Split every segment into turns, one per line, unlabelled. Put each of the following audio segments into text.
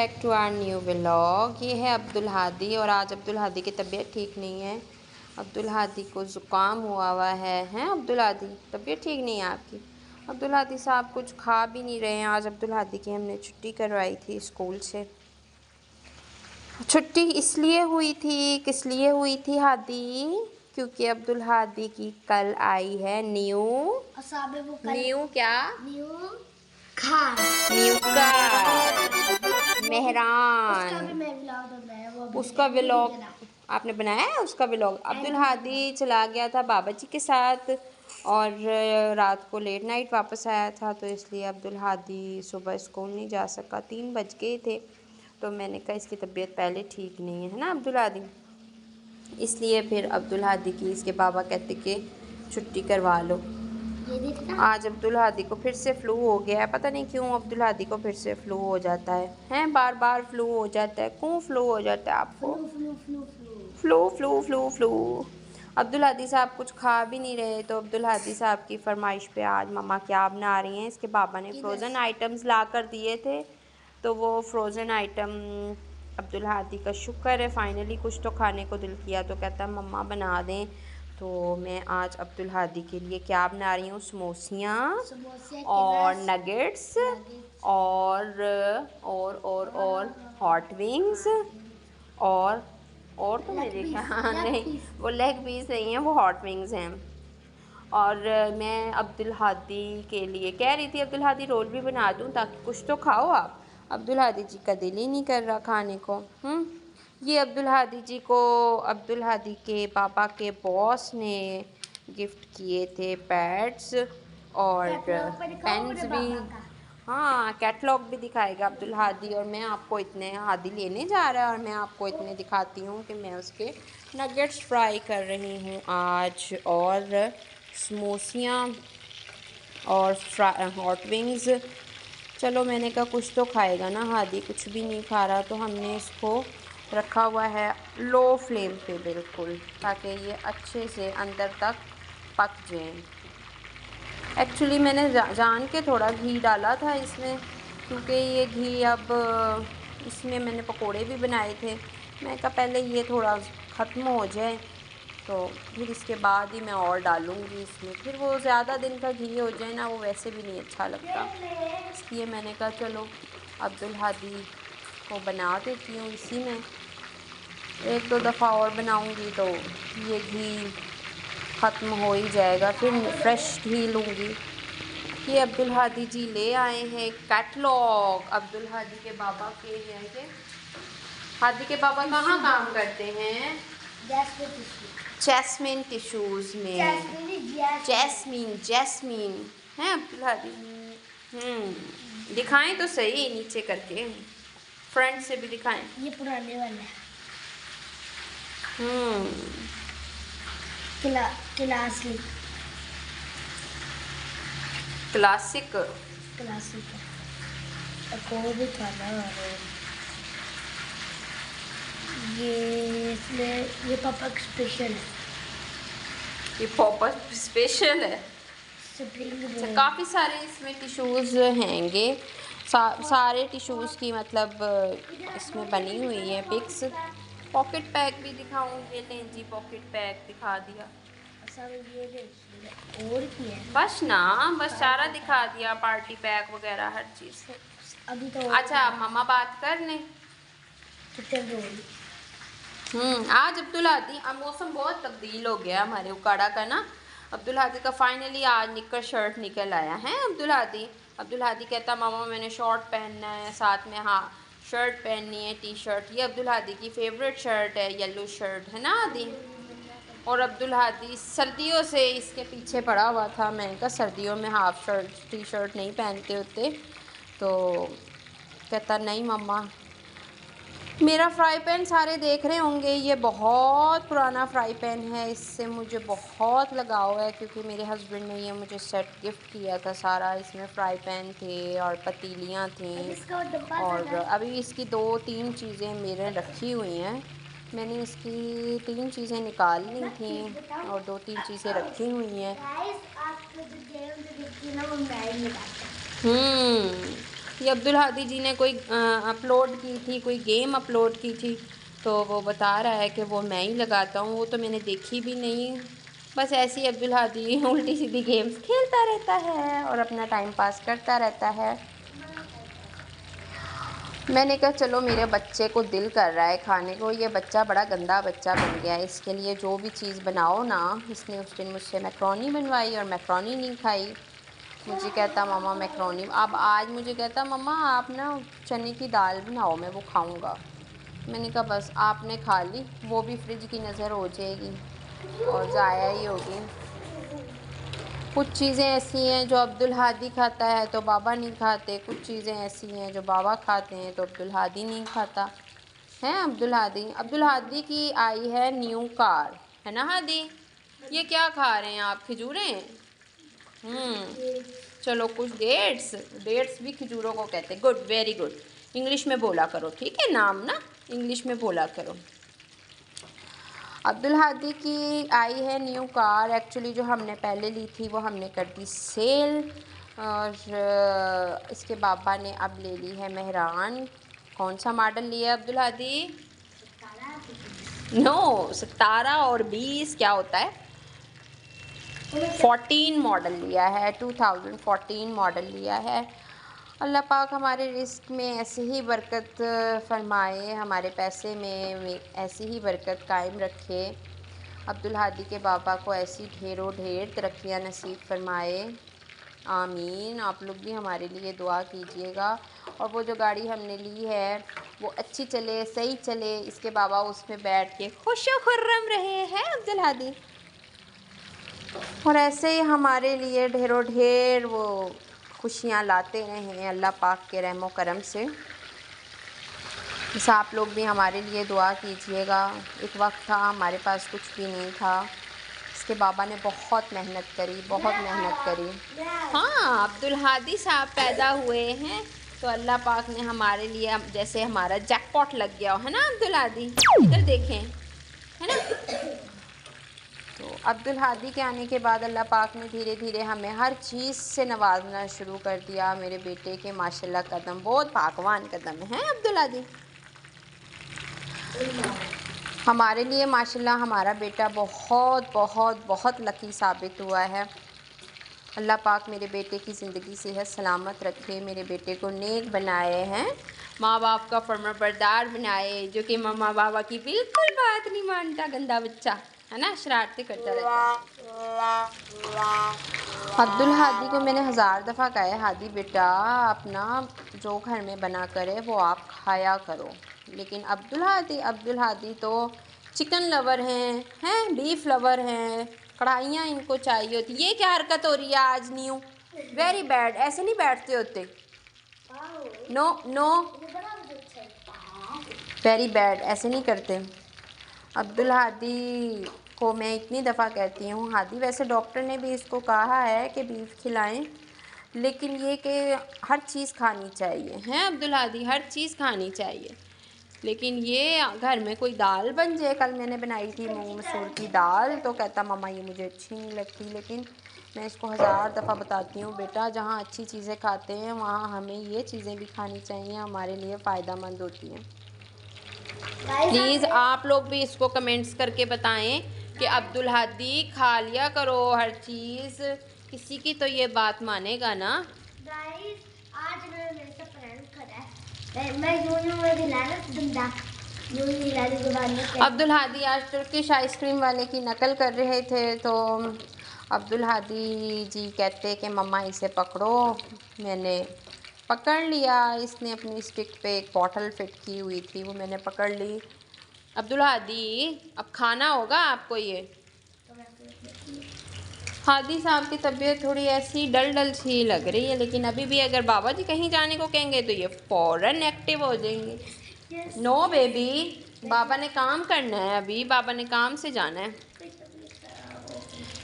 Back to our new vlog. ये है अब्दुल हादी और आज अब्दुल हादी की तबीयत ठीक नहीं है। अब्दुल हादी को ज़ुकाम हुआ है। हैं अब्दुल हादी, तबीयत ठीक नहीं है आपकी? अब्दुल हादी साहब कुछ खा भी नहीं रहे हैं। आज अब्दुल हादी की हमने छुट्टी करवाई थी स्कूल से। छुट्टी इसलिए हुई थी, किस लिए हुई थी हादी? क्योंकि अब्दुल हादी की कल आई है न्यू क्या? New car Mehran. उसका व्लॉग आपने बनाया है? उसका व्लॉग अब्दुल हादी चला गया था बाबा जी के साथ और रात को लेट नाइट वापस आया था, तो इसलिए अब्दुल हादी सुबह स्कूल नहीं जा सका। 3 बज गए थे, तो मैंने कहा इसकी तबीयत पहले ठीक नहीं है ना अब्दुल हादी, इसलिए फिर अब्दुल हादी की इसके बाबा कहते कि छुट्टी करवा लो। आज अब्दुल हादी को फिर से फ्लू हो गया है। पता नहीं क्यों अब्दुल हादी को फिर से फ्लू हो जाता है। हैं बार बार फ्लू हो जाता है। क्यों फ्लू हो जाता है आपको? Flu flu flu flu. Abdul Hadi साहब कुछ खा भी नहीं रहे, तो अब्दुल हादी साहब की फरमाइश पे आज मम्मा क्या बना रही हैं। इसके बाबा ने फ्रोज़न आइटम्स ला कर दिए थे, तो वो फ्रोज़न आइटम अब्दुल हादी का शुक्र है फाइनली कुछ तो खाने को दिल किया, तो कहता मम्मा बना दें। तो मैं आज अब्दुल हादी के लिए क्या बना रही हूँ, समोसियाँ और नगेट्स और हॉट विंग्स और तो मेरे ख्याल नहीं, वो लेग पीस नहीं है, वो हॉट विंग्स हैं। और मैं अब्दुल हादी के लिए कह रही थी अब्दुल हादी रोल भी बना दूँ ताकि कुछ तो खाओ आप। अब्दुल हादी जी का दिल ही नहीं कर रहा खाने को। ये अब्दुल हादी जी को अब्दुल हादी के पापा के बॉस ने गिफ्ट किए थे पैड्स और पेन्स भी। हाँ, कैटलॉग भी दिखाएगा अब्दुल हादी। और मैं आपको इतने हादी लेने जा रहा है और मैं आपको इतने दिखाती हूँ कि मैं उसके नगेट्स फ्राई कर रही हूँ आज, और समोसियाँ और हॉट विंग्स। चलो मैंने कहा कुछ तो खाएगा ना हादी, कुछ भी नहीं खा रहा, तो हमने इसको रखा हुआ है लो फ्लेम पे बिल्कुल, ताकि ये अच्छे से अंदर तक पक जाए। एक्चुअली मैंने जान के थोड़ा घी डाला था इसमें, क्योंकि ये घी अब इसमें मैंने पकोड़े भी बनाए थे। मैं कहा पहले ये थोड़ा ख़त्म हो जाए तो फिर इसके बाद ही मैं और डालूँगी इसमें। फिर वो ज़्यादा दिन का घी हो जाए ना, वो वैसे भी नहीं अच्छा लगता, इसलिए मैंने कहा चलो अब्दुल हादी को बना देती हूँ इसी में। 1-2 दफ़ा और बनाऊँगी तो ये घी ख़त्म हो ही जाएगा, फिर फ्रेश घी लूँगी। ये अब्दुल हादी जी ले आए हैं कैटलॉग अब्दुल हादी के बाबा के हैं कि हादी के बाबा कहाँ काम करते हैं? जैस्मिन टिश्यूज़ में। जैस्मीन हैं अब्दुल हादी। दिखाएं तो सही नीचे करके, फ्रंट से भी दिखाएं।
ये पुराने वाला है।
क्लासिक
और भी था ना ये पापा स्पेशल है।
ये पापा स्पेशल है।
अच्छा,
काफ़ी सारे इसमें टिश्यूज़ हैंगे। सारे टिश्यूज़ की मतलब इसमें बनी हुई है पिक्स। पॉकेट पैक भी दिखाऊंगी। लें जी, पॉकेट पैक दिखा दिया।
और क्या है?
बस ना, बस सारा दिखा दिया, पार्टी पैक वगैरह हर चीज़।
अभी तो
अच्छा मम्मा बात कर लें। आज अब्दुल हादी, मौसम बहुत तब्दील हो गया हमारे उकाड़ा का ना। अब्दुल हादी का फाइनली आज निकर शर्ट निकल आया है। अब्दुल हादी कहता मामा मैंने शॉर्ट पहनना है, साथ में हाँ शर्ट पहननी है, टी शर्ट। ये अब्दुल हादी की फेवरेट शर्ट है, येलो शर्ट है ना हादी। और अब्दुल हादी सर्दियों से इसके पीछे पड़ा हुआ था। मैंने कहा सर्दियों में हाफ शर्ट टी शर्ट नहीं पहनते होते, तो कहता नहीं मम्मा। मेरा फ्राई पैन सारे देख रहे होंगे, ये बहुत पुराना फ्राई पैन है, इससे मुझे बहुत लगाव है क्योंकि मेरे हस्बैंड ने ये मुझे सेट गिफ्ट किया था सारा। इसमें फ्राई पैन थे और पतीलियाँ थीं, और अभी इसकी 2-3 चीज़ें मेरे रखी हुई हैं। मैंने इसकी 3 चीज़ें निकाल ली थी और 2-3 चीज़ें रखी हुई हैं। ये अब्दुल हादी जी ने कोई अपलोड की थी, कोई गेम अपलोड की थी, तो वो बता रहा है कि वो मैं ही लगाता हूँ। वो तो मैंने देखी भी नहीं, बस ऐसे ही अब्दुल हादी उल्टी सीधी गेम्स खेलता रहता है और अपना टाइम पास करता रहता है। मैंने कहा चलो मेरे बच्चे को दिल कर रहा है खाने को, ये बच्चा बड़ा गंदा बच्चा बन गया है, इसके लिए जो भी चीज़ बनाओ ना। इसने उस दिन मुझसे मैक्रोनी बनवाई और मैक्रोनी नहीं खाई। मुझे कहता मम्मा मैक्रोनी, अब आज मुझे कहता मम्मा आप ना चने की दाल बनाओ, मैं वो खाऊंगा। मैंने कहा बस आपने खा ली, वो भी फ्रिज की नज़र हो जाएगी और ज़ाया ही होगी। कुछ चीज़ें ऐसी हैं जो अब्दुल हादी खाता है तो बाबा नहीं खाते, कुछ चीज़ें ऐसी हैं जो बाबा खाते हैं तो अब्दुल हादी नहीं खाता है। अब्दुल हादी की आई है न्यू कार, है ना हादी? ये क्या खा रहे हैं आप, खजूरें? चलो कुछ डेट्स भी खजूरों को कहते हैं। Good, very good. इंग्लिश में बोला करो, ठीक है? नाम ना इंग्लिश में बोला करो। अब्दुल हादी की आई है न्यू कार। एक्चुअली जो हमने पहले ली थी वो हमने कर दी सेल, और इसके बाबा ने अब ले ली है मेहरान। कौन सा मॉडल लिया है अब्दुल हादी? नो, 17 और 20 क्या होता है? 14 मॉडल लिया है, 2014 मॉडल लिया है। अल्लाह पाक हमारे रिस्क में ऐसे ही बरकत फरमाए, हमारे पैसे में ऐसी ही बरकत कायम रखे। अब्दुल हादी के बाबा को ऐसी ढेरों ढेर तरक्कियाँ नसीब फरमाए, आमीन। आप लोग भी हमारे लिए दुआ कीजिएगा। और वो जो गाड़ी हमने ली है वो अच्छी चले, सही चले, इसके बाबा उसमें बैठ के खुश खुर्रम रहे हैं अब्दुल हादी। और ऐसे ही हमारे लिए ढेरों ढेर वो खुशियाँ लाते रहे अल्लाह पाक के रहमो करम से। बस आप लोग भी हमारे लिए दुआ कीजिएगा। एक वक्त था हमारे पास कुछ भी नहीं था, इसके बाबा ने बहुत मेहनत करी, बहुत मेहनत करी। हाँ, अब्दुल हादी साहब पैदा हुए हैं तो अल्लाह पाक ने हमारे लिए जैसे हमारा जैकपॉट लग गया हो, है ना अब्दुल हादी? इधर देखें, है ना? तो अब्दुल हादी के आने के बाद अल्लाह पाक ने धीरे धीरे हमें हर चीज़ से नवाजना शुरू कर दिया। मेरे बेटे के माशाल्लाह कदम बहुत पाकवान कदम हैं अब्दुल हादी। हमारे लिए माशाल्लाह हमारा बेटा बहुत बहुत बहुत लकी साबित हुआ है। अल्लाह पाक मेरे बेटे की ज़िंदगी सेहत सलामत रखे, मेरे बेटे को नेक बनाए हैं, माँ बाप का फर्माबरदार बनाए, जो कि मम्मा बाबा की बिल्कुल बात नहीं मानता, गंदा बच्चा है ना, शरारतें करता रहता है। अब्दुल हादी को मैंने 1000 दफ़ा कहा है, हादी बेटा अपना जो घर में बना करे वो आप खाया करो, लेकिन अब्दुल हादी तो चिकन लवर हैं बीफ लवर हैं, कढ़ाइयाँ इनको चाहिए होती। ये क्या हरकत हो रही है आज न्यू? वेरी बैड, ऐसे नहीं बैठते होते। नो नो, वेरी बैड, ऐसे नहीं करते। अब्दुल हादी को मैं इतनी दफ़ा कहती हूँ, हादी वैसे डॉक्टर ने भी इसको कहा है कि बीफ खिलाएं, लेकिन ये कि हर चीज़ खानी चाहिए, हैं अब्दुल हादी, हर चीज़ खानी चाहिए। लेकिन ये घर में कोई दाल बन जाए, कल मैंने बनाई थी मूंग मसूर की दाल, तो कहता मम्मा ये मुझे अच्छी नहीं लगती। लेकिन मैं इसको 1000 दफ़ा बताती हूँ, बेटा जहाँ अच्छी चीज़ें खाते हैं वहाँ हमें ये चीज़ें भी खानी चाहिए, हमारे लिए फ़ायदेमंद होती हैं। प्लीज़ आप लोग भी इसको कमेंट्स करके बताएं कि अब्दुल हादी खा लिया करो हर चीज़, किसी की तो ये बात मानेगा ना।
गाइस आज मैंने मेरे से प्रैंक करा है, मैं यूं में दिलाना बंदा यूं दिलाने के बाद में
अब्दुल हादी आज तुर्किश आइसक्रीम वाले की नकल कर रहे थे, तो अब्दुल हादी जी कहते कि मम्मा इसे पकड़ो। मैंने पकड़ लिया, इसने अपनी स्टिक पे एक बॉटल फिट की हुई थी, वो मैंने पकड़ ली। अब्दुल हादी अब खाना होगा आपको ये। हादी साहब की तबीयत थोड़ी ऐसी डल सी लग रही है, लेकिन अभी भी अगर बाबा जी कहीं जाने को कहेंगे तो ये फ़ौरन एक्टिव हो जाएंगे। नो बेबी, बाबा ने काम करना है, अभी बाबा ने काम से जाना है।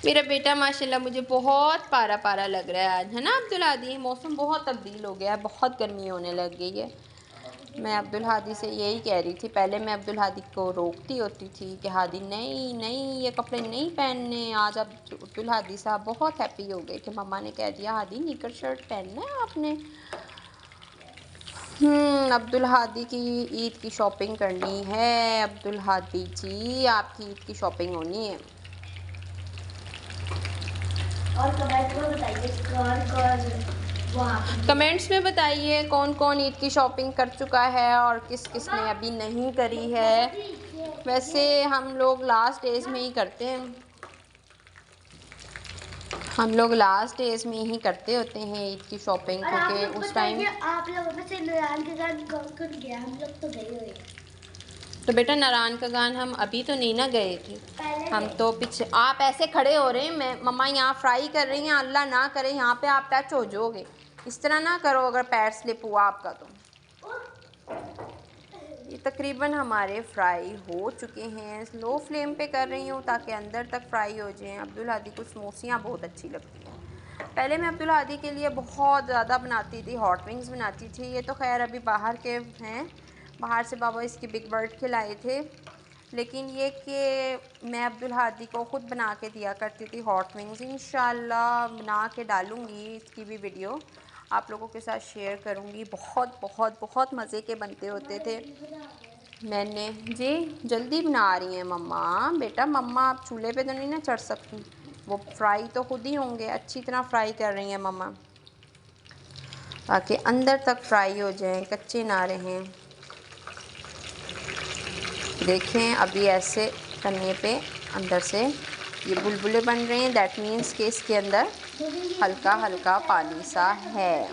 मेरा बेटा माशाल्लाह मुझे बहुत पारा पारा लग रहा है आज, है ना अब्दुल हादी? मौसम बहुत तब्दील हो गया है, बहुत गर्मी होने लग गई है। मैं अब्दुल हादी से यही कह रही थी, पहले मैं अब्दुल हादी को रोकती होती थी कि हादी नहीं नहीं ये कपड़े नहीं पहनने। आज अब अब्दुल हादी साहब बहुत हैप्पी हो गए कि मम्मा ने कह दिया हादी निकर शर्ट पहनना है आपने। अब्दुल हादी की ईद की शॉपिंग करनी है। अब्दुल हादी जी, आपकी ईद की शॉपिंग होनी है।
और कमेंट में बताइए
कमेंट्स में बताइए कौन कौन ईद की शॉपिंग कर चुका है और किस किस ने अभी नहीं करी है। वैसे हम लोग लास्ट डेज में ही करते हैं, हम लोग लास्ट डेज में ही करते होते हैं ईद की शॉपिंग, क्योंकि उस टाइम।
आप लोगों में से नारायण के गान कौन गया? हम लोग तो गए हुए।
तो बेटा नारायण का गान हम अभी तो नहीं ना गए थे, हम
गए।
तो पीछे। आप ऐसे खड़े हो रहे हैं, मैं मम्मा यहाँ फ्राई कर रही हैं, अल्लाह ना करे यहाँ पे आप टच हो जाओगे। इस तरह ना करो, अगर पैर स्लिप हुआ आपका तो। ये तकरीबन हमारे फ्राई हो चुके हैं। लो फ्लेम पे कर रही हूँ ताकि अंदर तक फ्राई हो जाएं। अब्दुल हादी को समोसियाँ बहुत अच्छी लगती हैं। पहले मैं अब्दुल हादी के लिए बहुत ज़्यादा बनाती थी, हॉट विंग्स बनाती थी। ये तो खैर अभी बाहर के हैं, बाहर से बाबा इसकी बिग बर्ड के लाए थे। लेकिन ये कि मैं अब्दुल हादी को ख़ुद बना के दिया करती थी हॉट विंग्स। इंशाल्लाह बना के डालूँगी, इसकी भी वीडियो आप लोगों के साथ शेयर करूँगी। बहुत बहुत बहुत मज़े के बनते होते थे। मैंने जी जल्दी बना रही हैं मम्मा। बेटा मम्मा आप चूल्हे पे तो नहीं ना चढ़ सकती, वो फ्राई तो खुद ही होंगे। अच्छी तरह फ्राई कर रही हैं मम्मा ताकि अंदर तक फ्राई हो जाएं, कच्चे ना रहें। देखें अभी ऐसे करने पे अंदर से ये बुलबुले बन रहे हैं, दैट मीन्स कि इसके अंदर हल्का हल्का पानी सा है।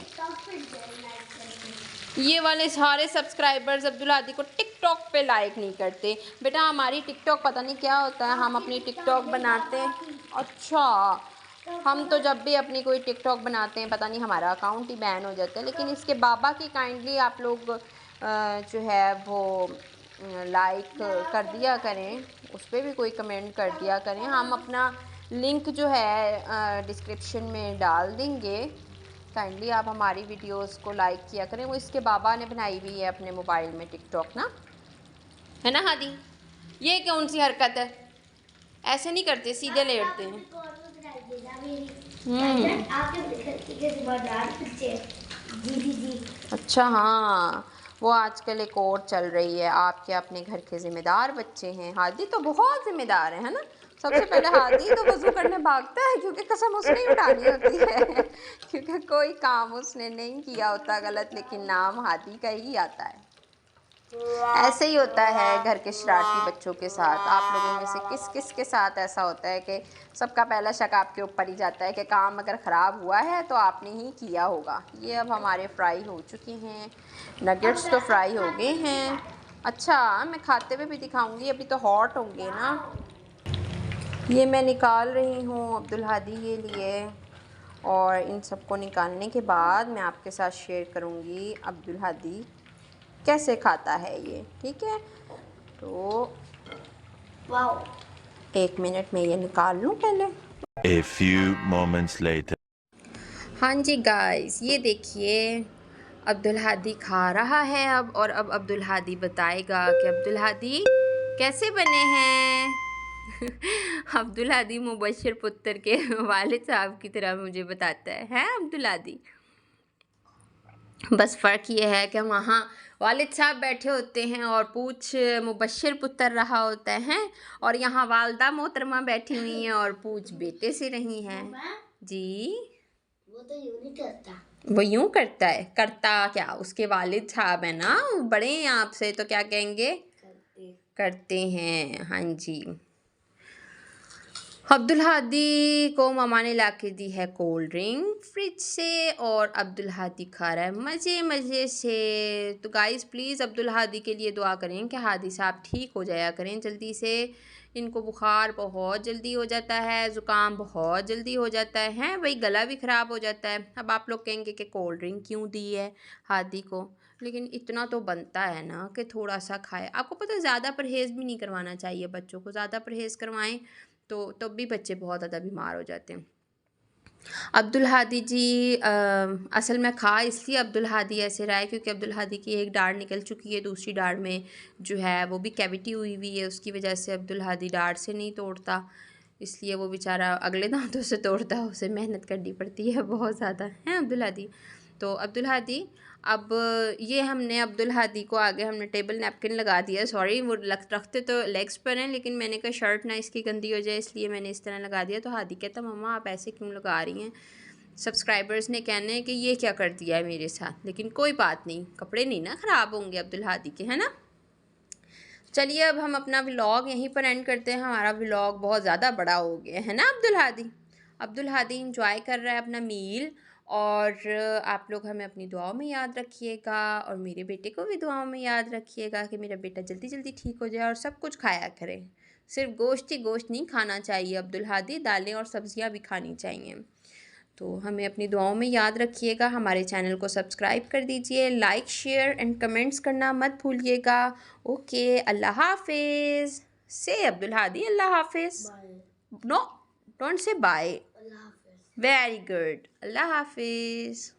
ये वाले सारे सब्सक्राइबर्स अब्दुल हादी को टिकटॉक पे लाइक नहीं करते। बेटा हमारी टिकटॉक पता नहीं क्या होता है, हम अपनी टिकटॉक बनाते हैं। अच्छा, हम तो जब भी अपनी कोई टिकटॉक बनाते हैं पता नहीं हमारा अकाउंट ही बैन हो जाता है। लेकिन इसके बाबा की काइंडली आप लोग जो है वो लाइक कर दिया करें, उस पर भी कोई कमेंट कर दिया करें। हम अपना लिंक जो है डिस्क्रिप्शन में डाल देंगे, काइंडली आप हमारी वीडियोस को लाइक किया करें। वो इसके बाबा ने बनाई हुई है अपने मोबाइल में टिकटॉक ना, है ना हादी? ये कौन सी हरकत है? ऐसे नहीं करते, सीधे लेटते हैं। अच्छा हाँ, वो आजकल एक और चल रही है, आपके अपने घर के ज़िम्मेदार बच्चे हैं। हादी तो बहुत ज़िम्मेदार है ना? सबसे पहले हादी तो वज़ू करने भागता है, क्योंकि कसम उसने ही उठानी होती है क्योंकि कोई काम उसने नहीं किया होता गलत, लेकिन नाम हादी का ही आता है। ऐसे ही होता है घर के शरारती बच्चों के साथ। आप लोगों में से किस किस के साथ ऐसा होता है कि सबका पहला शक आपके ऊपर ही जाता है कि काम अगर ख़राब हुआ है तो आपने ही किया होगा। ये अब हमारे फ्राई हो चुके हैं, नगेट्स तो फ्राई हो गए हैं। अच्छा मैं खाते हुए भी दिखाऊंगी, अभी तो हॉट होंगे ना। ये मैं निकाल रही हूँ अब्दुल हादी के लिए, और इन सबको निकालने के बाद मैं आपके साथ शेयर करूँगी अब्दुल हादी कैसे खाता है ये, ठीक है? तो
वाओ,
1 मिनट में ये निकाल लूँ पहले।
A few moments later.
हाँ जी गाइस, ये देखिए अब्दुल हादी खा रहा है अब, और अब अब्दुल हादी बताएगा कि अब्दुल हादी कैसे बने हैं। अब्दुल हादी मुबश्शिर पुत्र के वालिद साहब की तरह मुझे बताता है अब्दुल हादी। बस फ़र्क ये है कि वहाँ वालिद साहब बैठे होते हैं और पूछ मुबश्शिर पुत्र रहा होता है, और यहाँ वालदा मोहतरमा बैठी हुई हैं और पूछ बेटे से रही हैं जी।
वो तो यूं नहीं करता,
वो यूं करता है, करता क्या? उसके वालिद साहब है ना, बड़े हैं आपसे, तो क्या कहेंगे? करते हैं। हाँ जी। अब्दुल हादी को मामा ने ला के दी है कोल्ड ड्रिंक फ्रिज से, और अब्दुल हादी खा रहा है मज़े मज़े से। तो गाइस प्लीज़ अब्दुल हादी के लिए दुआ करें कि हादी साहब ठीक हो जाया करें जल्दी से। इनको बुखार बहुत जल्दी हो जाता है, ज़ुकाम बहुत जल्दी हो जाता है, वही गला भी ख़राब हो जाता है। अब आप लोग कहेंगे कि कोल्ड ड्रिंक क्यों दी है हादी को, लेकिन इतना तो बनता है ना कि थोड़ा सा खाए। आपको पता है ज़्यादा परहेज़ भी नहीं करवाना चाहिए बच्चों को, ज़्यादा परहेज़ करवाएं तो तब भी बच्चे बहुत ज़्यादा बीमार हो जाते हैं। अब्दुल हादी जी असल में खा इसलिए अब्दुल हादी ऐसे रहा है क्योंकि अब्दुल हादी की एक डाढ़ निकल चुकी है, दूसरी डाढ़ में जो है वो भी कैविटी हुई हुई है, उसकी वजह से अब्दुल हादी डाढ़ से नहीं तोड़ता, इसलिए वो बेचारा अगले दांतों से तोड़ता है, उसे मेहनत करनी पड़ती है बहुत ज़्यादा, है अब्दुल हादी? तो अब्दुल हादी, अब ये हमने अब्दुल हादी को आगे हमने टेबल नैपकिन लगा दिया। सॉरी, वो रखते तो लेग्स पर हैं, लेकिन मैंने कहा शर्ट ना इसकी गंदी हो जाए, इसलिए मैंने इस तरह लगा दिया। तो हादी कहता मम्मा आप ऐसे क्यों लगा रही हैं, सब्सक्राइबर्स ने कहना है कि ये क्या कर दिया है मेरे साथ। लेकिन कोई बात नहीं, कपड़े नहीं ना ख़राब होंगे अब्दुल हादी के, है ना। चलिए अब हम अपना व्लॉग यहीं पर एंड करते हैं। हमारा व्लॉग बहुत ज़्यादा बड़ा हो गया है ना। अब्दुल हादी इंजॉय कर रहा है अपना मील। और आप लोग हमें अपनी दुआओं में याद रखिएगा, और मेरे बेटे को भी दुआओं में याद रखिएगा कि मेरा बेटा जल्दी जल्दी ठीक हो जाए और सब कुछ खाया करे। सिर्फ गोश्त ही गोश्त नहीं खाना चाहिए अब्दुल हादी, दालें और सब्ज़ियाँ भी खानी चाहिए। तो हमें अपनी दुआओं में याद रखिएगा। हमारे चैनल को सब्सक्राइब कर दीजिए, लाइक शेयर एंड कमेंट्स करना मत भूलिएगा। ओके, अल्लाह हाफिज़। से अब्दुल हादी अल्लाह हाफिज़। No, don't say bye. Very good, अल्लाह हाफिज़।